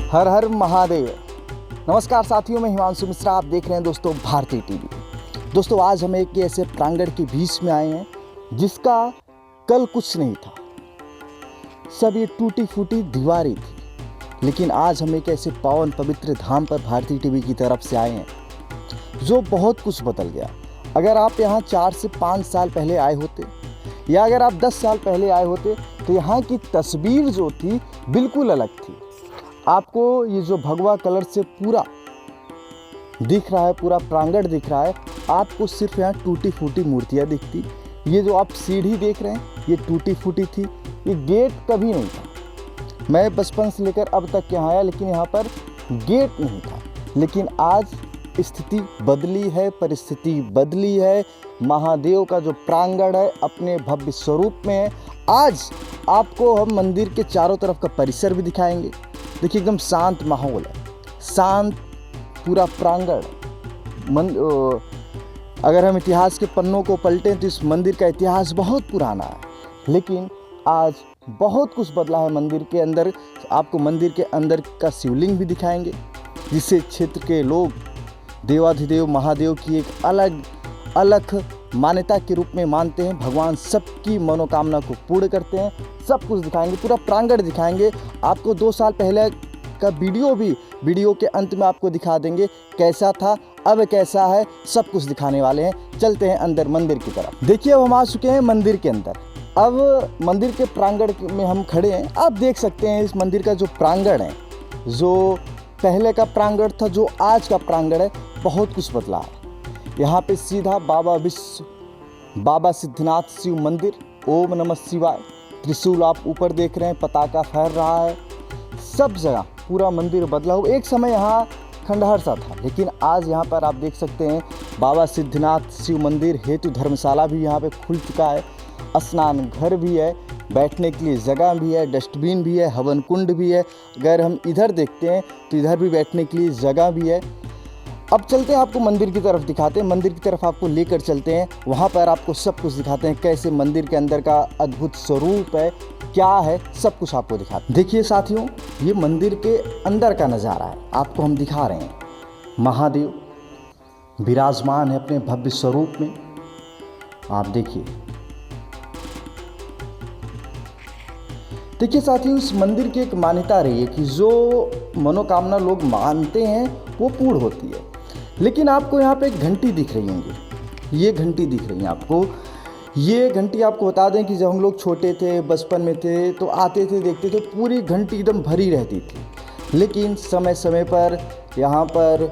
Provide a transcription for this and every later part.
हर हर महादेव। नमस्कार साथियों, मैं हिमांशु मिश्रा, आप देख रहे हैं दोस्तों भारती टीवी। दोस्तों आज हम एक ऐसे प्रांगण के बीच में आए हैं जिसका कल कुछ नहीं था, सब ये टूटी फूटी दीवारें थी, लेकिन आज हम एक ऐसे पावन पवित्र धाम पर भारती टीवी की तरफ से आए हैं जो बहुत कुछ बदल गया। अगर आप यहाँ 4 से 5 साल पहले आए होते या अगर आप 10 साल पहले आए होते तो यहाँ की तस्वीर जो थी बिल्कुल अलग थी। आपको ये जो भगवा कलर से पूरा दिख रहा है, पूरा प्रांगण दिख रहा है, आपको सिर्फ यहाँ टूटी फूटी मूर्तियाँ दिखती। ये जो आप सीढ़ी देख रहे हैं ये टूटी फूटी थी, ये गेट कभी नहीं था। मैं बचपन से लेकर अब तक यहाँ आया लेकिन यहाँ पर गेट नहीं था, लेकिन आज स्थिति बदली है, परिस्थिति बदली है। महादेव का जो प्रांगण है अपने भव्य स्वरूप में है। आज आपको हम मंदिर के चारों तरफ का परिसर भी दिखाएंगे। देखिए एकदम शांत माहौल है, शांत पूरा प्रांगण। अगर हम इतिहास के पन्नों को पलटें तो इस मंदिर का इतिहास बहुत पुराना है, लेकिन आज बहुत कुछ बदला है मंदिर के अंदर। आपको मंदिर के अंदर का शिवलिंग भी दिखाएंगे जिसे क्षेत्र के लोग देवाधिदेव महादेव की एक अलग मान्यता के रूप में मानते हैं। भगवान सबकी मनोकामना को पूर्ण करते हैं। सब कुछ दिखाएंगे, पूरा प्रांगण दिखाएंगे। आपको 2 साल पहले का वीडियो के अंत में आपको दिखा देंगे कैसा था, अब कैसा है, सब कुछ दिखाने वाले हैं। चलते हैं अंदर मंदिर की तरफ। देखिए अब हम आ चुके हैं मंदिर के अंदर। अब मंदिर के प्रांगण में हम खड़े हैं। आप देख सकते हैं इस मंदिर का जो प्रांगण है, जो पहले का प्रांगण था, जो आज का प्रांगण है, बहुत कुछ बदला है। यहाँ पे सीधा बाबा सिद्धनाथ शिव मंदिर, ओम नमः शिवाय, त्रिशूल आप ऊपर देख रहे हैं, पताका फहर रहा है। सब जगह पूरा मंदिर बदला हुआ। एक समय यहाँ खंडहर सा था, लेकिन आज यहाँ पर आप देख सकते हैं बाबा सिद्धनाथ शिव मंदिर हेतु धर्मशाला भी यहाँ पे खुल चुका है। स्नान घर भी है, बैठने के लिए जगह भी है, डस्टबिन भी है, हवन कुंड भी है। अगर हम इधर देखते हैं तो इधर भी बैठने के लिए जगह भी है। अब चलते हैं, आपको मंदिर की तरफ दिखाते हैं। मंदिर की तरफ आपको लेकर चलते हैं, वहाँ पर आपको सब कुछ दिखाते हैं, कैसे मंदिर के अंदर का अद्भुत स्वरूप है, क्या है, सब कुछ आपको दिखाते हैं। देखिए साथियों, ये मंदिर के अंदर का नज़ारा है, आपको हम दिखा रहे हैं। महादेव विराजमान है अपने भव्य स्वरूप में। आप देखिए साथियों, इस मंदिर की एक मान्यता रही है कि जो मनोकामना लोग मानते हैं वो पूर्ण होती है। लेकिन आपको यहाँ पे एक घंटी दिख रही होंगी, ये घंटी दिख रही है आपको। ये घंटी आपको बता दें कि जब हम लोग छोटे थे, बचपन में थे, तो आते थे, देखते थे, पूरी घंटी एकदम भरी रहती थी। लेकिन समय समय पर यहाँ पर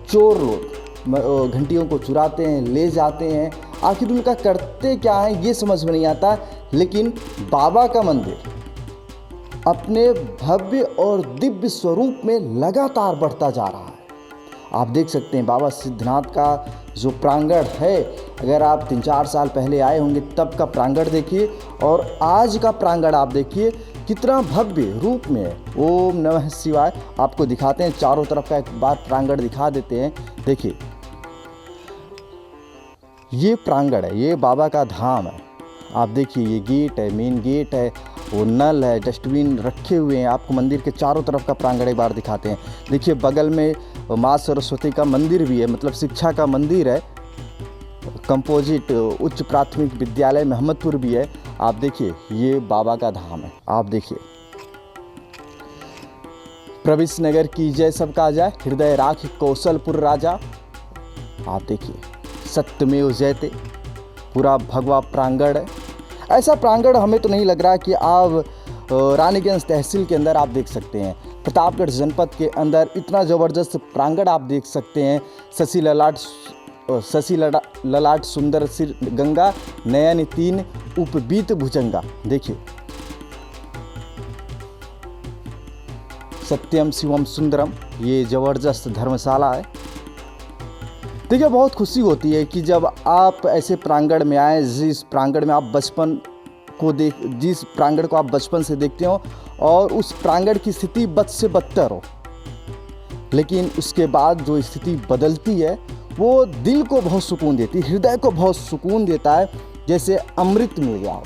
चोर लोग घंटियों को चुराते हैं, ले जाते हैं। आखिर उनका करते क्या है ये समझ में नहीं आता। लेकिन बाबा का मंदिर अपने भव्य और दिव्य स्वरूप में लगातार बढ़ता जा रहा है। आप देख सकते हैं बाबा सिद्धनाथ का जो प्रांगण है, अगर आप 3-4 साल पहले आए होंगे तब का प्रांगण देखिए और आज का प्रांगण आप देखिए कितना भव्य रूप में है। ओम नमः शिवाय आपको दिखाते हैं, चारों तरफ का एक बार प्रांगण दिखा देते हैं। देखिए ये प्रांगण है, ये बाबा का धाम है। आप देखिए ये गेट है, मेन गेट है, वो नल है, डस्टबिन रखे हुए हैं। आपको मंदिर के चारों तरफ का प्रांगण एक बार दिखाते हैं। देखिए बगल में माँ सरस्वती का मंदिर भी है, मतलब शिक्षा का मंदिर है। कंपोजिट उच्च प्राथमिक विद्यालय महमदपुर भी है। आप देखिए ये बाबा का धाम है। आप देखिए प्रवेश नगर की जय सबका जाय, हृदय राख कौशलपुर राजा। आप देखिए सत्यमेव जयते, पूरा भगवा प्रांगण है। ऐसा प्रांगण हमें तो नहीं लग रहा कि आप रानीगंज तहसील के अंदर आप देख सकते हैं। प्रतापगढ़ जनपद के अंदर इतना ज़बरदस्त प्रांगण आप देख सकते हैं। शशि ललाट सुंदर सिर गंगा, नयन 3 उपबीत भुजंगा। देखिए सत्यम शिवम सुंदरम, ये ज़बरदस्त धर्मशाला है। देखिए बहुत खुशी होती है कि जब आप ऐसे प्रांगण में आए जिस प्रांगण में आप जिस प्रांगण को आप बचपन से देखते हो और उस प्रांगण की स्थिति बद से बदतर हो, लेकिन उसके बाद जो स्थिति बदलती है वो दिल को बहुत सुकून देती है, हृदय को बहुत सुकून देता है, जैसे अमृत मिल गया हो।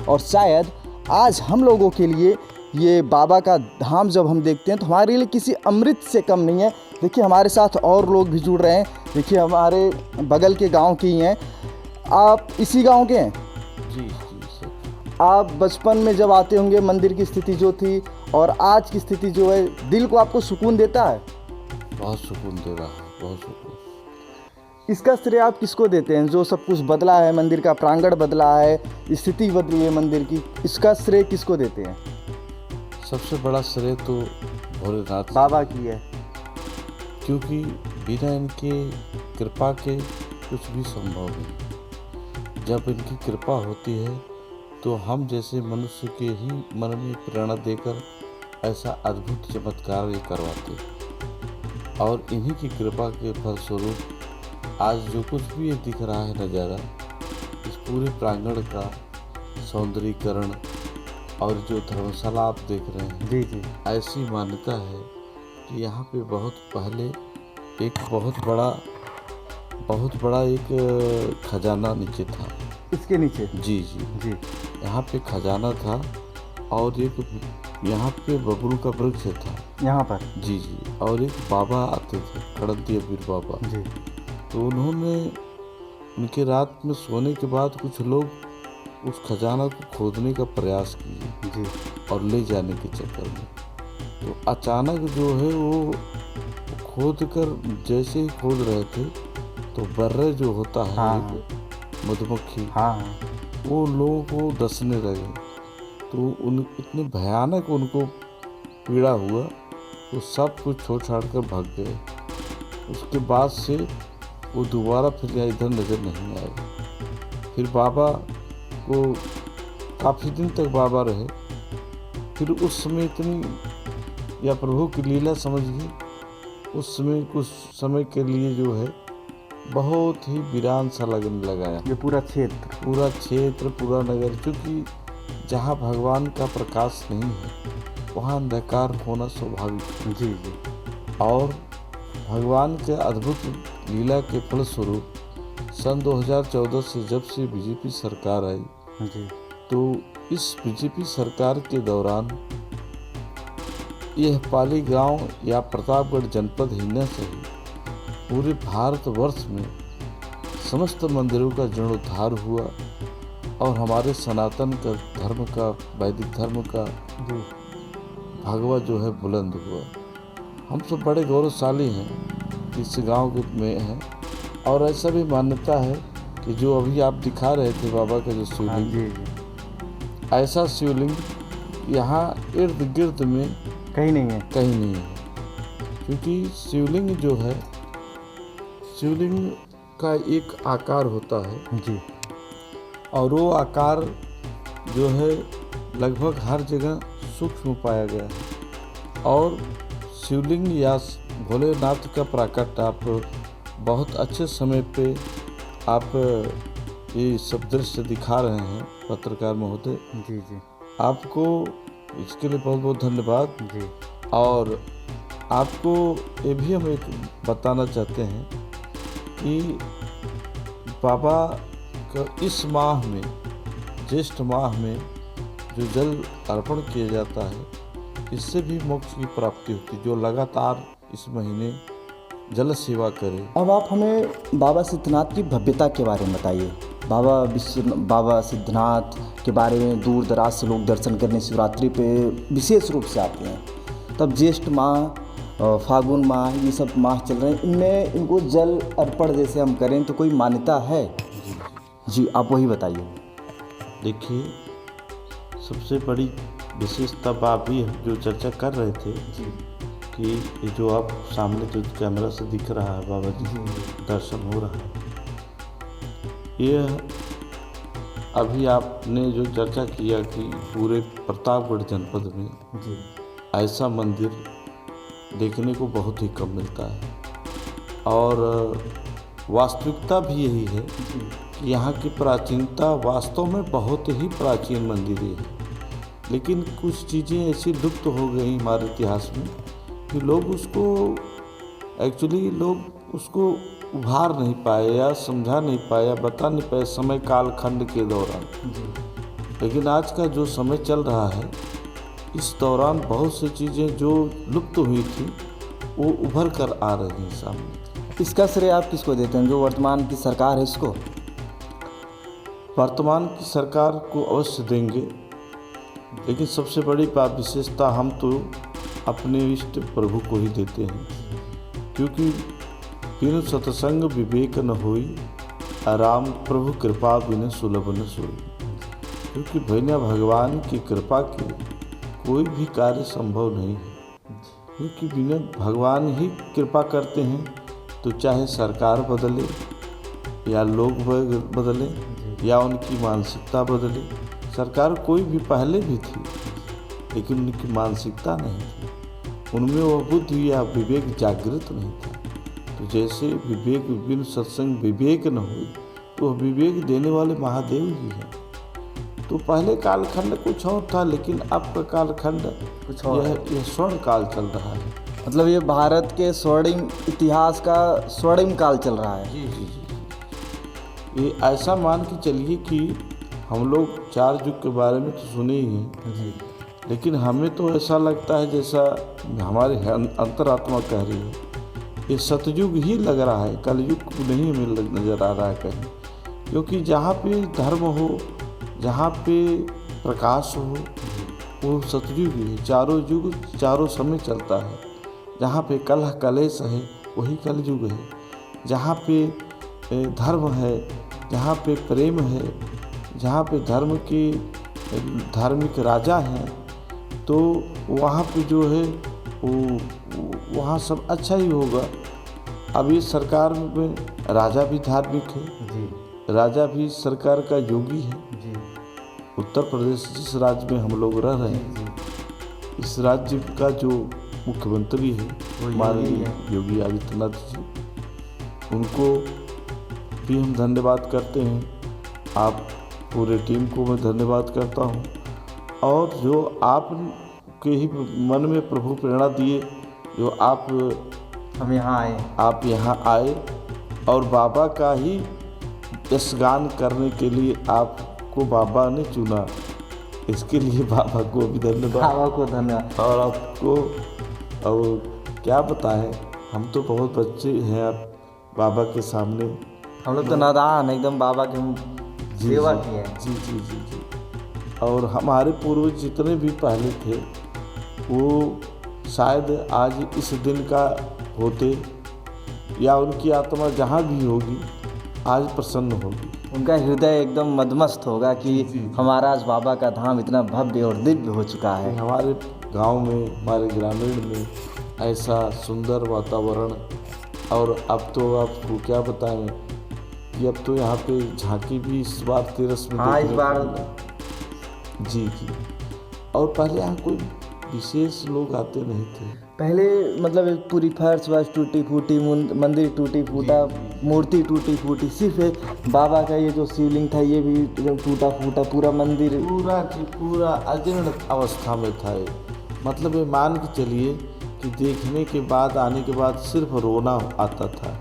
और शायद आज हम लोगों के लिए ये बाबा का धाम जब हम देखते हैं तो हमारे लिए किसी अमृत से कम नहीं है। देखिए हमारे साथ और लोग भी जुड़ रहे हैं। देखिए हमारे बगल के गांव के ही हैं। आप इसी गांव के हैं? जी सर। आप बचपन में जब आते होंगे मंदिर की स्थिति जो थी और आज की स्थिति जो है, दिल को आपको सुकून देता है? बहुत सुकून दे रहा है, बहुत सुकून। इसका श्रेय आप किसको देते हैं? जो सब कुछ बदला है, मंदिर का प्रांगण बदला है, स्थिति बदली है मंदिर की, इसका श्रेय किसको देते हैं? सबसे बड़ा श्रेय तो भोलेनाथ बाबा की है, क्योंकि बिना इनके कृपा के कुछ भी संभव नहीं। जब इनकी कृपा होती है तो हम जैसे मनुष्य के ही मन में प्रेरणा देकर ऐसा अद्भुत चमत्कार ये करवाते हैं। और इन्हीं की कृपा के फलस्वरूप आज जो कुछ भी ये दिख रहा है नज़ारा, इस पूरे प्रांगण का सौंदर्यीकरण और जो धर्मशाला आप देख रहे हैं, जी जी, ऐसी मान्यता है कि यहाँ पे बहुत पहले एक बहुत बड़ा एक खजाना नीचे था। इसके नीचे? जी जी जी। यहाँ पे खजाना था और एक यहाँ पे बबूल का वृक्ष था यहाँ पर? जी जी। और एक बाबा आते थे, खड़ंती अबीर बाबा जी। तो उन्होंने उनके रात में सोने के बाद कुछ लोग उस खजाना को खोदने का प्रयास किए जी। और ले जाने के चक्कर में तो अचानक जो है वो खोद कर जैसे ही खोद रहे थे तो बर्रे जो होता है, हाँ, एक मधुमक्खी, हाँ, वो लोगों को डसने लगे। तो इतने भयानक उनको पीड़ा हुआ तो सब कुछ छोड़ छाड़ कर भाग गए। उसके बाद से वो दोबारा फिर इधर नज़र नहीं आए। फिर बाबा को काफ़ी दिन तक बाबा रहे। फिर उस समय इतनी या प्रभु की लीला समझिए, उस समय कुछ समय के लिए जो है बहुत ही वीरान सा लगने लगा। ये पूरा क्षेत्र पूरा नगर, क्योंकि जहाँ भगवान का प्रकाश नहीं है वहाँ अंधकार होना स्वाभाविक है। जी जी। और भगवान के अद्भुत लीला के फलस्वरूप सन 2014 से जब से बीजेपी सरकार आई जी, तो इस बीजेपी सरकार के दौरान यह पाली गांव या प्रतापगढ़ जनपद ही न सही पूरे भारतवर्ष में समस्त मंदिरों का जीर्णोद्धार हुआ और हमारे सनातन का धर्म का, वैदिक धर्म का भगवा जो है बुलंद हुआ। हम सब बड़े गौरवशाली हैं इस गांव में हैं। और ऐसा भी मान्यता है कि जो अभी आप दिखा रहे थे बाबा का जो शिवलिंग, ऐसा शिवलिंग यहाँ इर्द गिर्द में कहीं नहीं है। क्योंकि शिवलिंग जो है, शिवलिंग का एक आकार होता है जी, और वो आकार जो है लगभग हर जगह सूक्ष्म पाया गया है। और शिवलिंग या भोलेनाथ का प्राकट आप बहुत अच्छे समय पे आप ये सब दृश्य दिखा रहे हैं पत्रकार महोदय। जी जी, आपको इसके लिए बहुत बहुत धन्यवाद जी। और आपको ये भी हम एक बताना चाहते हैं कि बाबा का इस माह में, ज्येष्ठ माह में जो जल अर्पण किया जाता है, इससे भी मोक्ष की प्राप्ति होती है। जो लगातार इस महीने जल सेवा करे। अब आप हमें बाबा सिद्धनाथ की भव्यता के बारे में बताइए। बाबा सिद्धनाथ के बारे में दूर दराज से लोग दर्शन करने शिवरात्रि पे विशेष रूप से आते हैं। तब ज्येष्ठ माह, फागुन माह, ये सब माह चल रहे हैं, इनमें इनको जल अर्पण जैसे हम करें तो कोई मान्यता है? जी आप वही बताइए। देखिए, सबसे बड़ी विशेषता बाबी जो चर्चा कर रहे थे जी, कि ये जो आप सामने जो कैमरा से दिख रहा है बाबा जी दर्शन हो रहा है, यह अभी आपने जो चर्चा किया कि पूरे प्रतापगढ़ जनपद में जी, ऐसा मंदिर देखने को बहुत ही कम मिलता है। और वास्तविकता भी यही है कि यहाँ की प्राचीनता वास्तव में बहुत ही प्राचीन मंदिरें हैं, लेकिन कुछ चीज़ें ऐसी लुप्त हो गई हमारे इतिहास में कि लोग उसको उभार नहीं पाए या समझा नहीं पाए या बता नहीं पाए समय काल खंड के दौरान। लेकिन आज का जो समय चल रहा है, इस दौरान बहुत सी चीज़ें जो लुप्त हुई थी वो उभर कर आ रही हैं सामने। इसका श्रेय आप किसको देते हैं, जो वर्तमान की सरकार है इसको? वर्तमान की सरकार को अवश्य देंगे, लेकिन सबसे बड़ी विशेषता हम तो अपने इष्ट प्रभु को ही देते हैं, क्योंकि बिनु सत्संग विवेक न होई, राम प्रभु कृपा बिनु सुलभ न सोई। क्योंकि बिना भगवान की कृपा के कोई भी कार्य संभव नहीं है, क्योंकि बिना भगवान ही कृपा करते हैं तो चाहे सरकार बदले या लोग बदले या उनकी मानसिकता बदले। सरकार कोई भी पहले भी थी, लेकिन उनकी मानसिकता नहीं थी, उनमें वह बुद्धि या विवेक जागृत नहीं था। तो जैसे विवेक बिन सत्संग विवेक न हो, तो विवेक देने वाले महादेव ही हैं। तो पहले कालखंड कुछ और था, लेकिन अब का कालखंड कुछ और यह स्वर्ण काल चल रहा है। मतलब ये भारत के स्वर्णिम इतिहास का स्वर्णिम काल चल रहा है। जी जी जी। ये ऐसा मान के चलिए कि हम लोग 4 युग के बारे में तो सुने ही हैं जी, लेकिन हमें तो ऐसा लगता है जैसा हमारी अंतरात्मा कह रही है, ये सतयुग ही लग रहा है, कलयुग नहीं नज़र आ रहा है कहीं। क्योंकि जहाँ पे धर्म हो, जहाँ पे प्रकाश हो, वो सतयुग ही है। चारों युग चारों समय चलता है। जहाँ पे कलह कलेश है वही कलयुग है। जहाँ पे धर्म है, जहाँ पे प्रेम है, जहाँ पे धर्म के धार्मिक राजा हैं, तो वहाँ पे जो है वो वहाँ सब अच्छा ही होगा। अभी सरकार में राजा भी धार्मिक है जी, राजा भी सरकार का योगी है। जी, उत्तर प्रदेश जिस राज्य में हम लोग रह रहे हैं, जी, इस राज्य का जो मुख्यमंत्री है वो माननीय योगी आदित्यनाथ जी, उनको भी हम धन्यवाद करते हैं। आप पूरे टीम को मैं धन्यवाद करता हूँ। और जो आप के ही मन में प्रभु प्रेरणा दिए, जो आप यहाँ आए और बाबा का ही यशगान करने के लिए आपको बाबा ने चुना, इसके लिए बाबा को भी धन्यवाद। बाबा को धन्यवाद। और आपको और क्या बताएं, हम तो बहुत बच्चे हैं आप बाबा के सामने। हम लोग तो नादान एकदम बाबा की सेवा की है। जी जी जी जी। और हमारे पूर्वज जितने भी पहले थे वो शायद आज इस दिन का होते, या उनकी आत्मा जहाँ भी होगी आज प्रसन्न होगी। उनका हृदय एकदम मदमस्त होगा कि हमारा आज बाबा का धाम इतना भव्य और दिव्य हो चुका है। हमारे गांव में, हमारे ग्रामीण में ऐसा सुंदर वातावरण। और अब तो आपको क्या बताएं कि अब तो यहाँ पे झांकी भी इस बार 13 में हाँ, इस बार जी जी। और पहले यहाँ कोई विशेष लोग आते नहीं थे। पहले मतलब पूरी फर्श वर्श टूटी फूटी, मंदिर टूटी फूटा, मूर्ति टूटी फूटी, सिर्फ बाबा का ये जो शिवलिंग था ये भी टूटा फूटा, पूरा मंदिर पूरा अजीर्ण अवस्था में था। मतलब ये मान के चलिए कि देखने के बाद, आने के बाद सिर्फ रोना आता था।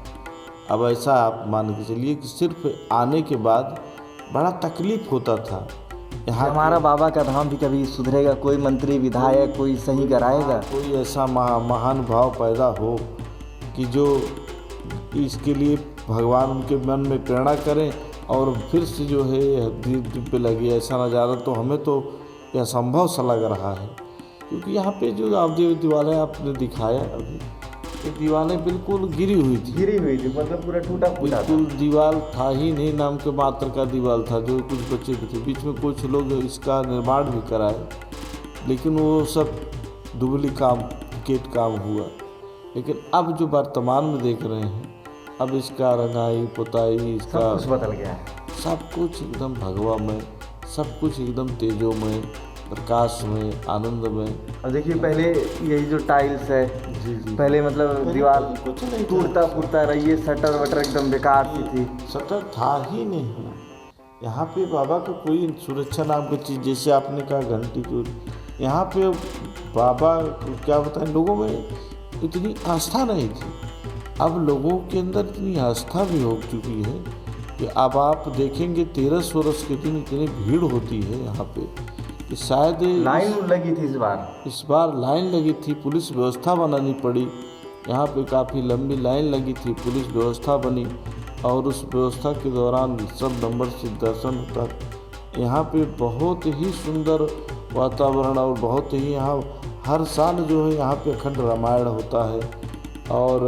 अब ऐसा आप मान के चलिए कि सिर्फ आने के बाद बड़ा तकलीफ होता था। यहाँ हमारा बाबा का धाम भी कभी सुधरेगा, कोई मंत्री विधायक कोई सही कराएगा, कोई ऐसा महान भाव पैदा हो कि जो इसके लिए भगवान उनके मन में प्रेरणा करें और फिर से जो है दीप पे लगे, ऐसा नज़ारा तो हमें तो यह असंभव सा लग रहा है। क्योंकि यहाँ पे जो आप दीवारें आपने दिखाया अभी, ये दीवारें बिल्कुल गिरी हुई थी, मतलब पूरा टूटा फूटा बिल्कुल दीवार था ही नहीं, नाम के मात्र का दीवार था। जो कुछ बच्चे भी थे, बीच में कुछ लोग इसका निर्माण भी कराए, लेकिन वो सब दुबली केट काम हुआ। लेकिन अब जो वर्तमान में देख रहे हैं, अब इसका रंगाई पुताई, इसका सब कुछ बदल गया है। सब कुछ एकदम भगवामय, सब कुछ एकदम तेजोमय, प्रकाश में, आनंद में। और देखिए पहले यही जो टाइल्स है, जी जी। पहले मतलब दीवार कुछ नहीं था। टूटता फूटता रही है, शटर वटर एकदम बेकार सी थी। शटर था ही नहीं। यहाँ पे बाबा का कोई सुरक्षा नाम की चीज़, जैसे आपने कहा घंटी को, यहाँ पे बाबा को क्या बताएं, लोगों में इतनी आस्था नहीं थी। अब लोगों के अंदर इतनी आस्था भी हो चुकी है कि अब आप देखेंगे 13 वर्ष के दिन इतनी भीड़ होती है यहाँ पे कि शायद लाइन लगी थी इस बार लाइन लगी थी, पुलिस व्यवस्था बनानी पड़ी। यहाँ पे काफ़ी लंबी लाइन लगी थी, पुलिस व्यवस्था बनी और उस व्यवस्था के दौरान सब नंबर से दर्शन होता। यहाँ पे बहुत ही सुंदर वातावरण और बहुत ही यहाँ हर साल जो है यहाँ पे अखंड रामायण होता है और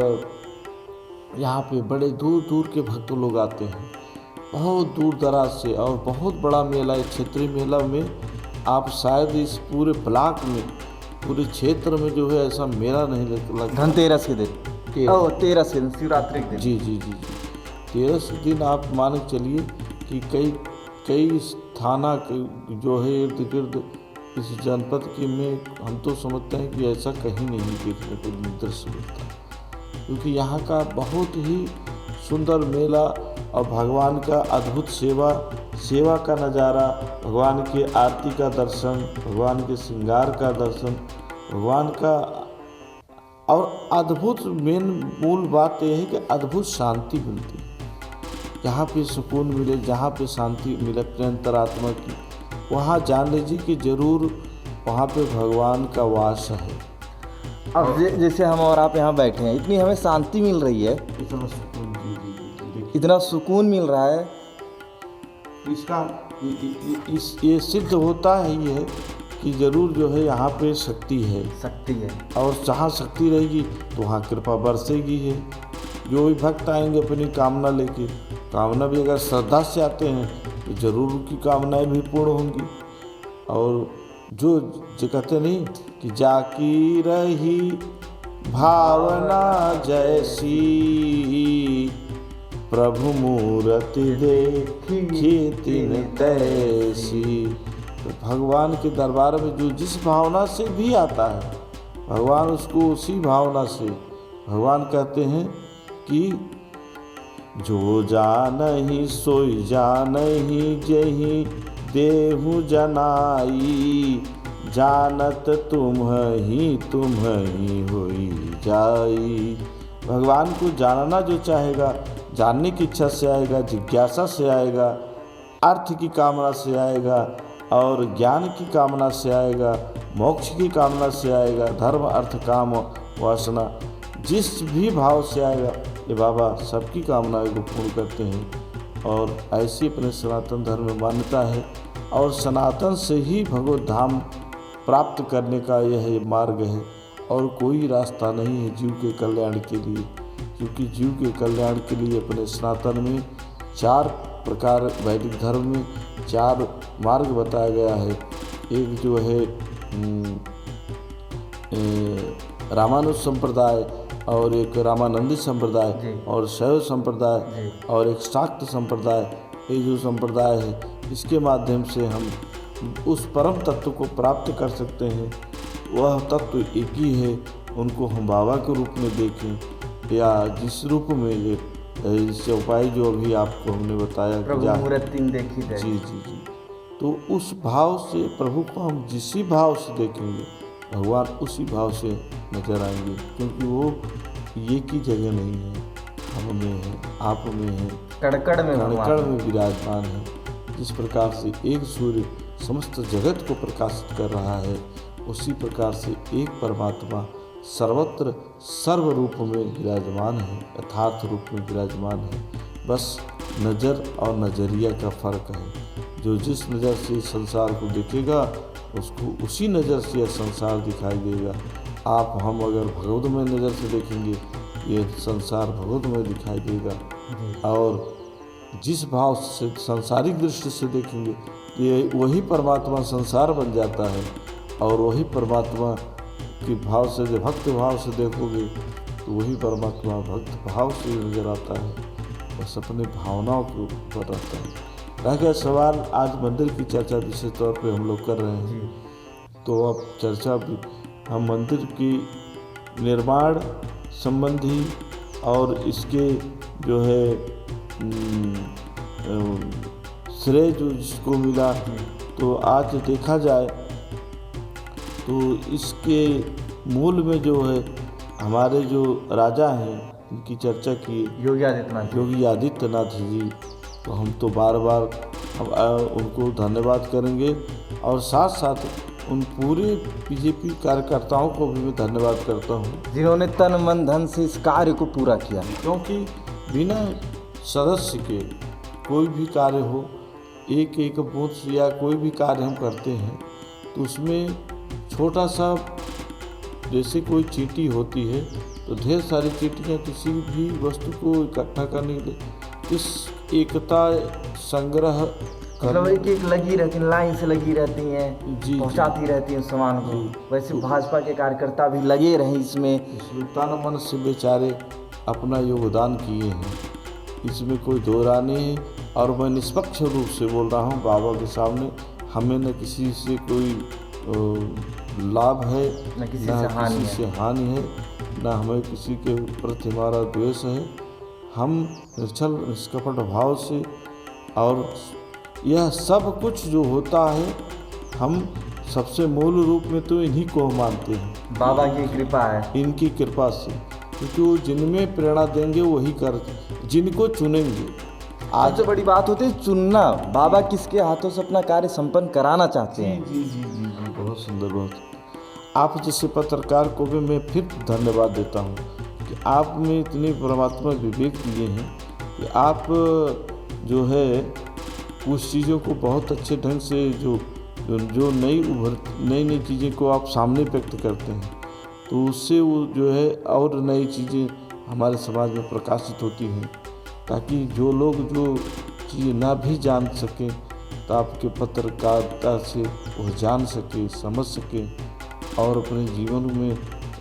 यहाँ पे बड़े दूर दूर के भक्त लोग आते हैं, बहुत दूर दराज से। और बहुत बड़ा मेला है, क्षेत्रीय मेला में आप शायद इस पूरे ब्लॉक में, पूरे क्षेत्र में जो है ऐसा मेला नहीं लगता। धनतेरस के दिन, ओह 13 के दिन, शिवरात्रि के दिन। जी जी जी जी 13 दिन आप मान के चलिए कि कई थाना जो है इर्द गिर्द इस जनपद के में हम तो समझते हैं कि ऐसा कहीं नहीं देखने को दृश्य मिलता, क्योंकि यहाँ का बहुत ही सुंदर मेला और भगवान का अद्भुत सेवा का नज़ारा, भगवान के आरती का दर्शन, भगवान के श्रृंगार का दर्शन, भगवान का। और अद्भुत मूल बात यह है कि अद्भुत शांति मिलती है। जहाँ पे सुकून मिले, जहाँ पे शांति मिले अपने अंतरात्मा की, वहाँ जान लीजिए कि ज़रूर वहाँ पे भगवान का वास है। अब जैसे हम और आप यहाँ बैठे हैं, इतनी हमें शांति मिल रही है, इतना सुकून, इतना सुकून मिल रहा है। इसका ये सिद्ध होता है ये कि ज़रूर जो है यहाँ पे शक्ति है, और जहाँ शक्ति रहेगी तो वहाँ कृपा बरसेगी है। जो भी भक्त आएंगे अपनी कामना लेके, कामना भी अगर श्रद्धा से आते हैं तो ज़रूर उनकी कामनाएं भी पूर्ण होंगी। और जो कहते नहीं कि जाकी रही भावना जैसी, प्रभु मूर्ति देखी तिन तैसी। तो भगवान के दरबार में जो जिस भावना से भी आता है, भगवान उसको उसी भावना से, भगवान कहते हैं कि जो जानहि सोई जानहि जेहि देहु जनाई, जानत तुम्हि होई जाई। भगवान को जानना जो चाहेगा, जानने की इच्छा से आएगा, जिज्ञासा से आएगा, अर्थ की कामना से आएगा और ज्ञान की कामना से आएगा, मोक्ष की कामना से आएगा, धर्म अर्थ काम वासना जिस भी भाव से आएगा, ये बाबा सबकी कामनाएं को पूर्ण करते हैं। और ऐसी अपने सनातन धर्म में मान्यता है और सनातन से ही भगवत धाम प्राप्त करने का यह मार्ग है और कोई रास्ता नहीं है जीव के कल्याण के लिए, क्योंकि जीव के कल्याण के लिए अपने सनातन में 4 प्रकार, वैदिक धर्म में 4 मार्ग बताया गया है। एक जो है रामानुज संप्रदाय, और एक रामानंदी संप्रदाय, और शैव संप्रदाय, और एक शाक्त संप्रदाय। ये जो संप्रदाय है इसके माध्यम से हम उस परम तत्व को प्राप्त कर सकते हैं। वह तत्व एक ही है, उनको हम बाबा के रूप में देखें या जिस रूप में इससे उपाय जो अभी आपको हमने बताया देखी जी जी जी, तो उस भाव से प्रभु को हम जिस भाव से देखेंगे, भगवान उसी भाव से नजर आएंगे, क्योंकि वो ये की जगह नहीं है, हम में है, आप में है, कड़कड़ में विराजमान है। जिस प्रकार से एक सूर्य समस्त जगत को प्रकाशित कर रहा है, उसी प्रकार से एक परमात्मा सर्वत्र सर्व रूप में विराजमान है, यथार्थ रूप में विराजमान है। बस नज़र और नज़रिया का फ़र्क है। जो जिस नज़र से संसार को देखेगा उसको उसी नज़र से यह संसार दिखाई देगा। आप हम अगर भगवतमय नज़र से देखेंगे ये संसार भगवतमय दिखाई देगा, और जिस भाव से सांसारिक दृष्टि से देखेंगे ये वही परमात्मा संसार बन जाता है, और वही परमात्मा के भाव से जो भक्त भाव से देखोगे तो वही परमात्मा भक्त भाव से नजर आता है, बस अपने भावनाओं के ऊपर रहता है। रह गया सवाल, आज मंदिर की चर्चा विशेष तौर पे हम लोग कर रहे हैं तो अब चर्चा हम मंदिर की निर्माण संबंधी और इसके जो है श्रेय जो जिसको मिला, तो आज देखा जाए तो इसके मूल में जो है हमारे जो राजा हैं उनकी चर्चा की, योगी आदित्यनाथ जी। तो हम तो बार बार उनको धन्यवाद करेंगे और साथ साथ उन पूरे बीजेपी कार्यकर्ताओं को भी मैं धन्यवाद करता हूँ जिन्होंने तन मन धन से इस कार्य को पूरा किया। क्योंकि बिना सदस्य के कोई भी कार्य हो, एक एक बूथ या कोई भी कार्य हम करते हैं तो उसमें छोटा सा जैसे कोई चींटी होती है तो ढेर सारी चींटियाँ किसी भी वस्तु को इकट्ठा करने के लिए इस एकता संग्रह मतलब एक लगी रहती, लाइन से लगी रहती हैं, जी, पहुंचाती रहती हैं सामान को। वैसे भाजपा के कार्यकर्ता भी लगे रहे इसमें तन मन से बेचारे अपना योगदान किए हैं, इसमें कोई दो राय नहीं है। और मैं निष्पक्ष रूप से बोल रहा हूँ बाबा के सामने, हमें न किसी से कोई लाभ है न किसी से हानि है, न हमें किसी के प्रति हमारा द्वेष है। हम निश्चल निष्कपट भाव से, और यह सब कुछ जो होता है हम सबसे मूल रूप में तो इन्हीं को मानते हैं, बाबा की कृपा है, इनकी कृपा से, क्योंकि वो जिनमें प्रेरणा देंगे वही कर, जिनको चुनेंगे। आज तो बड़ी बात होती है चुनना, बाबा किसके हाथों से अपना कार्य संपन्न कराना चाहते हैं। जी जी जी जी, बहुत सुंदर, बहुत। आप जैसे पत्रकार को भी मैं फिर धन्यवाद देता हूँ कि आप में इतनी परमात्मा विवेक दिए हैं कि आप जो है उस चीज़ों को बहुत अच्छे ढंग से जो नई चीज़ें को आप सामने व्यक्त करते हैं, तो उससे वो जो है और नई चीज़ें हमारे समाज में प्रकाशित होती हैं, ताकि जो लोग जो चीज़ ना भी जान सकें तो आपके पत्रकारिता से वो जान सके, समझ सके और अपने जीवन में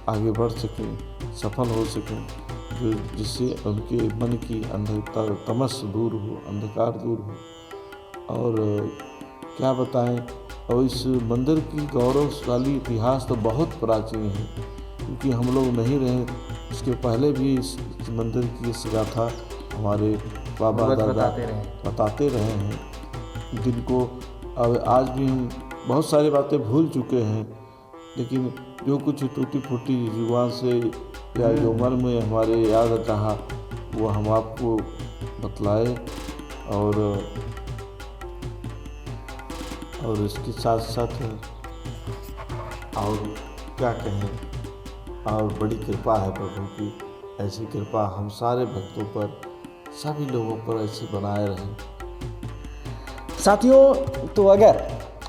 आगे बढ़ सकें, सफल हो सकें, जो जिससे उनके मन की अंधकार तमस दूर हो, अंधकार दूर हो। और क्या बताएं, और इस मंदिर की गौरवशाली इतिहास तो बहुत प्राचीन है, क्योंकि हम लोग नहीं रहे, इसके पहले भी इस मंदिर की इस गाथा हमारे बाबा दादा बताते रहे हैं, जिनको अब आज भी हम बहुत सारी बातें भूल चुके हैं, लेकिन जो कुछ टूटी फूटी जुबान से या जो मन में हमारे याद रहा वो हम आपको बतलाए। और इसके साथ साथ और क्या कहें, और बड़ी कृपा है प्रभु की, ऐसी कृपा हम सारे भक्तों पर, सभी लोगों पर ऐसे बनाए रहें। साथियों, तो अगर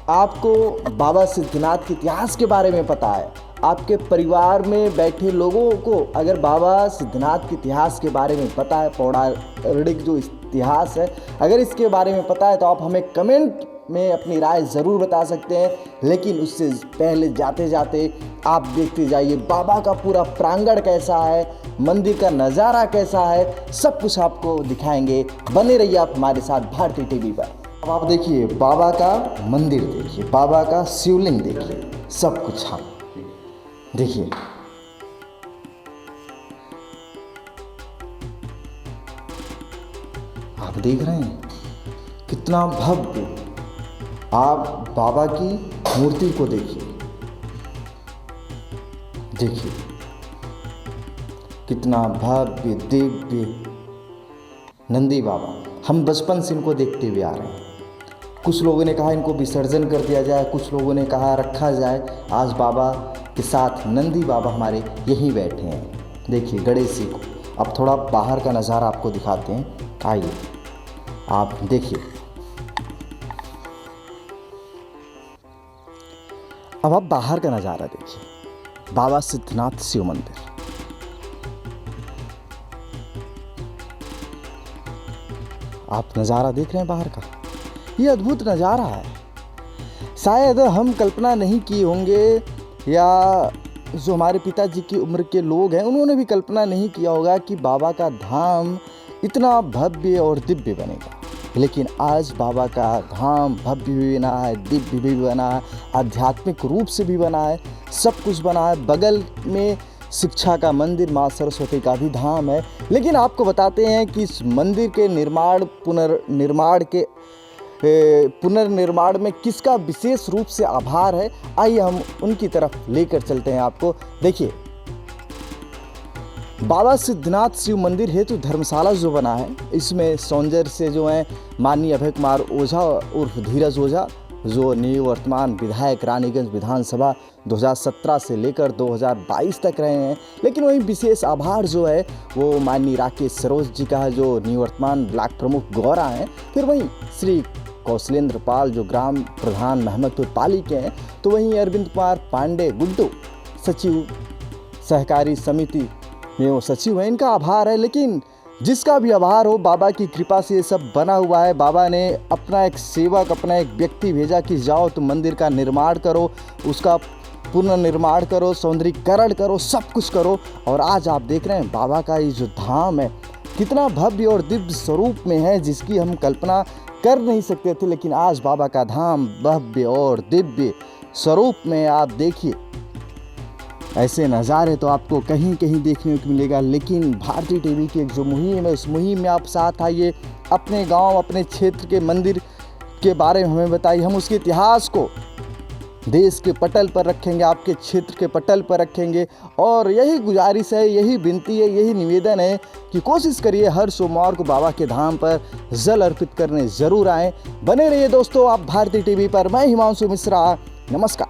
आपको बाबा सिद्धनाथ के इतिहास के बारे में पता है, आपके परिवार में बैठे लोगों को अगर बाबा सिद्धनाथ के इतिहास के बारे में पता है, पौराणिक जो इतिहास है, अगर इसके बारे में पता है, तो आप हमें कमेंट में अपनी राय ज़रूर बता सकते हैं। लेकिन उससे पहले जाते जाते आप देखते जाइए बाबा का पूरा प्रांगण कैसा है, मंदिर का नज़ारा कैसा है, सब कुछ आपको दिखाएंगे। बने रहिए आप हमारे साथ भारती टीवी पर। अब आप देखिए बाबा का मंदिर, देखिए बाबा का शिवलिंग, देखिए सब कुछ हम देखिए। आप देख रहे हैं कितना भव्य, आप बाबा की मूर्ति को देखिए, देखिए कितना भव्य दिव्य नंदी बाबा। हम बचपन से इनको देखते हुए आ रहे हैं। कुछ लोगों ने कहा इनको विसर्जन कर दिया जाए, कुछ लोगों ने कहा रखा जाए। आज बाबा के साथ नंदी बाबा हमारे यहीं बैठे हैं। देखिए गणेश जी को। अब थोड़ा बाहर का नज़ारा आपको दिखाते हैं, आइए आप देखिए। अब आप बाहर का नज़ारा देखिए, बाबा सिद्धनाथ शिव मंदिर। आप नज़ारा देख रहे हैं बाहर का, ये अद्भुत नज़ारा है। शायद हम कल्पना नहीं किए होंगे, या जो हमारे पिताजी की उम्र के लोग हैं उन्होंने भी कल्पना नहीं किया होगा कि बाबा का धाम इतना भव्य और दिव्य बनेगा। लेकिन आज बाबा का धाम भव्य भी बना है, दिव्य भी बना है, आध्यात्मिक रूप से भी बना है, सब कुछ बना है। बगल में शिक्षा का मंदिर, माँ सरस्वती का भी धाम है। लेकिन आपको बताते हैं कि इस मंदिर के पुनर्निर्माण में किसका विशेष रूप से आभार है। आइए हम उनकी तरफ लेकर चलते हैं आपको। देखिए, बाबा सिद्धनाथ शिव मंदिर हेतु धर्मशाला जो बना है, इसमें सौंदर्य से जो है माननीय अभय कुमार ओझा उर्फ धीरज ओझा, जो निवर्तमान विधायक रानीगंज विधानसभा 2017 से लेकर 2022 तक रहे हैं। लेकिन वहीं विशेष आभार जो है वो माननीय राकेश सरोज जी का है, जो निवर्तमान ब्लॉक प्रमुख गौरा हैं। फिर वहीं श्री कौशलेंद्र पाल जो ग्राम प्रधान महमदपुर पाली के हैं। तो वहीं अरविंद कुमार पांडे गुड्डू सचिव सहकारी समिति में वो सचिव हैं, इनका आभार है। लेकिन जिसका भी आभार हो, बाबा की कृपा से ये सब बना हुआ है। बाबा ने अपना एक सेवक, अपना एक व्यक्ति भेजा कि जाओ तुम मंदिर का निर्माण करो, उसका पुनर्निर्माण करो, सौंदर्यीकरण करो, सब कुछ करो। और आज आप देख रहे हैं बाबा का ये जो धाम है कितना भव्य और दिव्य स्वरूप में है, जिसकी हम कल्पना कर नहीं सकते थे। लेकिन आज बाबा का धाम भव्य और दिव्य स्वरूप में, आप देखिए ऐसे नज़ारे तो आपको कहीं कहीं देखने को मिलेगा। लेकिन भारतीय टीवी की एक जो मुहिम है, उस मुहिम में आप साथ आइए, अपने गांव, अपने क्षेत्र के मंदिर के बारे में हमें बताइए। हम उसके इतिहास को देश के पटल पर रखेंगे, आपके क्षेत्र के पटल पर रखेंगे। और यही गुजारिश है, यही विनती है, यही निवेदन है कि कोशिश करिए हर सोमवार को बाबा के धाम पर जल अर्पित करने ज़रूर आएँ। बने रहिए दोस्तों आप भारतीय टीवी पर। मैं हिमांशु मिश्रा, नमस्कार।